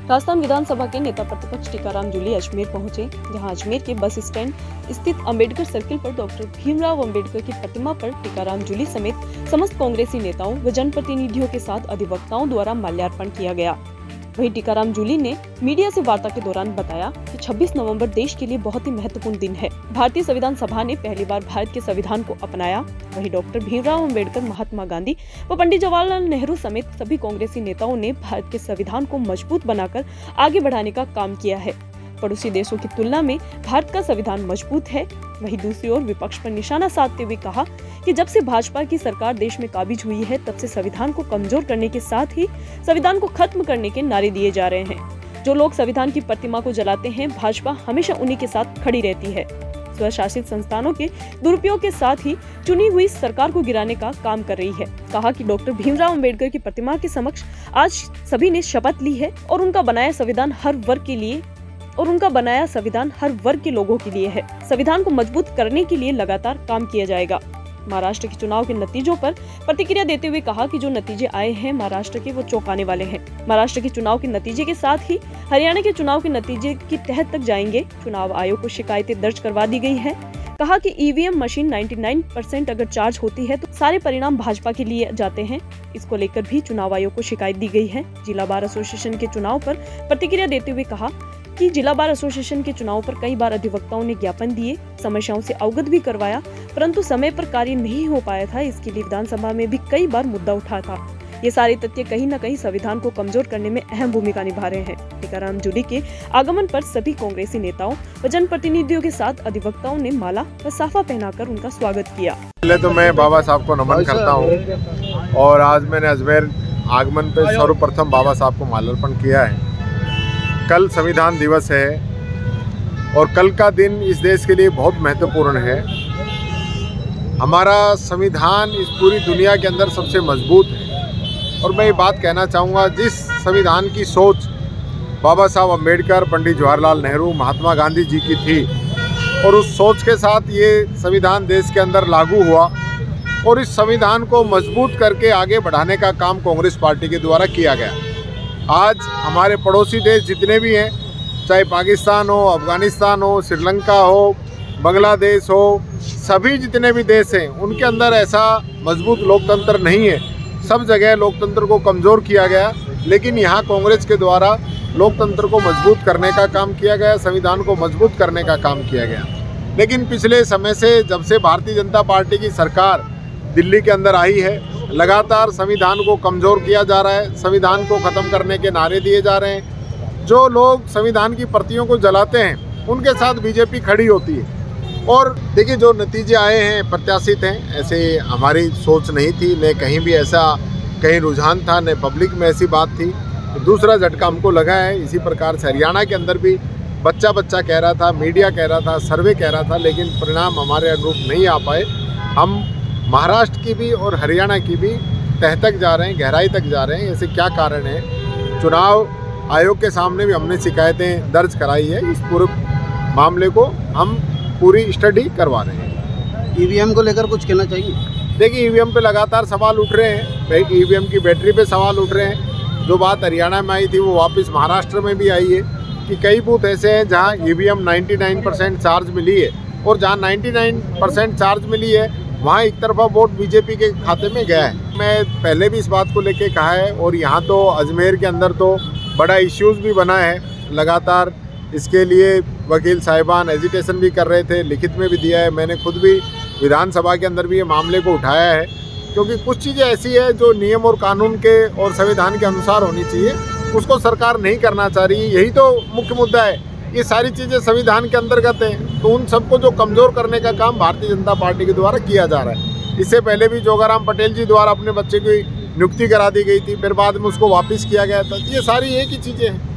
राजस्थान विधानसभा के नेता प्रतिपक्ष टीकाराम जूली अजमेर पहुंचे, जहां अजमेर के बस स्टैंड स्थित अंबेडकर सर्किल पर डॉक्टर भीमराव अंबेडकर की प्रतिमा पर टीकाराम जूली समेत समस्त कांग्रेसी नेताओं व जनप्रतिनिधियों के साथ अधिवक्ताओं द्वारा माल्यार्पण किया गया। वहीं टीकाराम जूली ने मीडिया से वार्ता के दौरान बताया कि 26 नवंबर देश के लिए बहुत ही महत्वपूर्ण दिन है। भारतीय संविधान सभा ने पहली बार भारत के संविधान को अपनाया। वहीं डॉक्टर भीमराव अंबेडकर, महात्मा गांधी व पंडित जवाहरलाल नेहरू समेत सभी कांग्रेसी नेताओं ने भारत के संविधान को मजबूत बनाकर आगे बढ़ाने का काम किया है। पड़ोसी देशों की तुलना में भारत का संविधान मजबूत है। वहीं दूसरी ओर विपक्ष पर निशाना साधते हुए कहा कि जब से भाजपा की सरकार देश में काबिज हुई है, तब से संविधान को कमजोर करने के साथ ही संविधान को खत्म करने के नारे दिए जा रहे हैं। जो लोग संविधान की प्रतिमा को जलाते हैं, भाजपा हमेशा उन्हीं के साथ खड़ी रहती है। स्वशासित संस्थानों के दुरुपयोग के साथ ही चुनी हुई सरकार को गिराने का काम कर रही है। कहा कि डॉक्टर भीमराव अंबेडकर की प्रतिमा के समक्ष आज सभी ने शपथ ली है और उनका बनाया संविधान हर वर्ग के लोगों के लिए है। संविधान को मजबूत करने के लिए लगातार काम किया जाएगा। महाराष्ट्र के चुनाव के नतीजों पर प्रतिक्रिया देते हुए कहा कि जो नतीजे आए हैं महाराष्ट्र के, वो चौंकाने वाले हैं। महाराष्ट्र के चुनाव के नतीजे के साथ ही हरियाणा के चुनाव के नतीजे की तह तक जाएंगे। चुनाव आयोग को शिकायतें दर्ज करवा दी गई है। कहा कि ईवीएम मशीन 99% अगर चार्ज होती है तो सारे परिणाम भाजपा के लिए जाते हैं। इसको लेकर भी चुनाव आयोग को शिकायत दी गई है। जिला बार एसोसिएशन के चुनाव पर प्रतिक्रिया देते हुए कहा कि जिला बार एसोसिएशन के चुनाव पर कई बार अधिवक्ताओं ने ज्ञापन दिए, समस्याओं से अवगत भी करवाया, परंतु समय पर कार्य नहीं हो पाया था। इसके लिए विधानसभा में भी कई बार मुद्दा उठा था। ये सारे तथ्य कहीं न कहीं संविधान को कमजोर करने में अहम भूमिका निभा रहे हैं। टीकाराम जूली के आगमन पर सभी कांग्रेसी नेताओं व जनप्रतिनिधियों के साथ अधिवक्ताओं ने माला व साफा पहनाकर उनका स्वागत किया। पहले तो मैं बाबा साहब को नमन करता हूँ और आज मैंने अजमेर आगमन पे सर्वप्रथम बाबा साहब को माल्यार्पण किया है। कल संविधान दिवस है और कल का दिन इस देश के लिए बहुत महत्वपूर्ण है। हमारा संविधान इस पूरी दुनिया के अंदर सबसे मजबूत है और मैं ये बात कहना चाहूँगा, जिस संविधान की सोच बाबा साहब अम्बेडकर, पंडित जवाहरलाल नेहरू, महात्मा गांधी जी की थी और उस सोच के साथ ये संविधान देश के अंदर लागू हुआ और इस संविधान को मजबूत करके आगे बढ़ाने का काम कांग्रेस पार्टी के द्वारा किया गया। आज हमारे पड़ोसी देश जितने भी हैं, चाहे पाकिस्तान हो, अफ़गानिस्तान हो, श्रीलंका हो, बांग्लादेश हो, सभी जितने भी देश हैं उनके अंदर ऐसा मजबूत लोकतंत्र नहीं है। सब जगह लोकतंत्र को कमज़ोर किया गया, लेकिन यहाँ कांग्रेस के द्वारा लोकतंत्र को मजबूत करने का काम किया गया, संविधान को मजबूत करने का काम किया गया। लेकिन पिछले समय से जब से भारतीय जनता पार्टी की सरकार दिल्ली के अंदर आई है, लगातार संविधान को कमज़ोर किया जा रहा है, संविधान को ख़त्म करने के नारे दिए जा रहे हैं। जो लोग संविधान की प्रतियों को जलाते हैं उनके साथ बीजेपी खड़ी होती है। और देखिए, जो नतीजे आए हैं प्रत्याशित हैं, ऐसे हमारी सोच नहीं थी, न कहीं भी ऐसा कहीं रुझान था, न पब्लिक में ऐसी बात थी। दूसरा झटका हमको लगा है। इसी प्रकार से हरियाणा के अंदर भी बच्चा कह रहा था, मीडिया कह रहा था, सर्वे कह रहा था, लेकिन परिणाम हमारे अनुरूप नहीं आ पाए। हम महाराष्ट्र की भी और हरियाणा की भी तह तक जा रहे हैं, गहराई तक जा रहे हैं। ऐसे क्या कारण है? चुनाव आयोग के सामने भी हमने शिकायतें दर्ज कराई है। इस पूरे मामले को हम पूरी स्टडी करवा रहे हैं। ईवीएम को लेकर कुछ कहना चाहिए? देखिए, ईवीएम पे लगातार सवाल उठ रहे हैं, ईवीएम की बैटरी पे सवाल उठ रहे हैं। जो बात हरियाणा में आई थी वो वापस महाराष्ट्र में भी आई है कि कई बूथ ऐसे हैं जहाँ ईवीएम 99% चार्ज मिली है और जहाँ 99% चार्ज मिली है वहाँ एक तरफा वोट बीजेपी के खाते में गया है। मैं पहले भी इस बात को लेके कहा है और यहाँ तो अजमेर के अंदर तो बड़ा इश्यूज़ भी बना है। लगातार इसके लिए वकील साहिबान एजिटेशन भी कर रहे थे, लिखित में भी दिया है। मैंने खुद भी विधानसभा के अंदर भी ये मामले को उठाया है, क्योंकि कुछ चीज़ें ऐसी है जो नियम और कानून के और संविधान के अनुसार होनी चाहिए, उसको सरकार नहीं करना चाह रही। यही तो मुख्य मुद्दा है। ये सारी चीज़ें संविधान के अंतर्गत हैं, तो उन सबको जो कमज़ोर करने का काम भारतीय जनता पार्टी के द्वारा किया जा रहा है। इससे पहले भी जोगाराम पटेल जी द्वारा अपने बच्चे की नियुक्ति करा दी गई थी, फिर बाद में उसको वापस किया गया था। ये सारी एक ही चीज़ें हैं।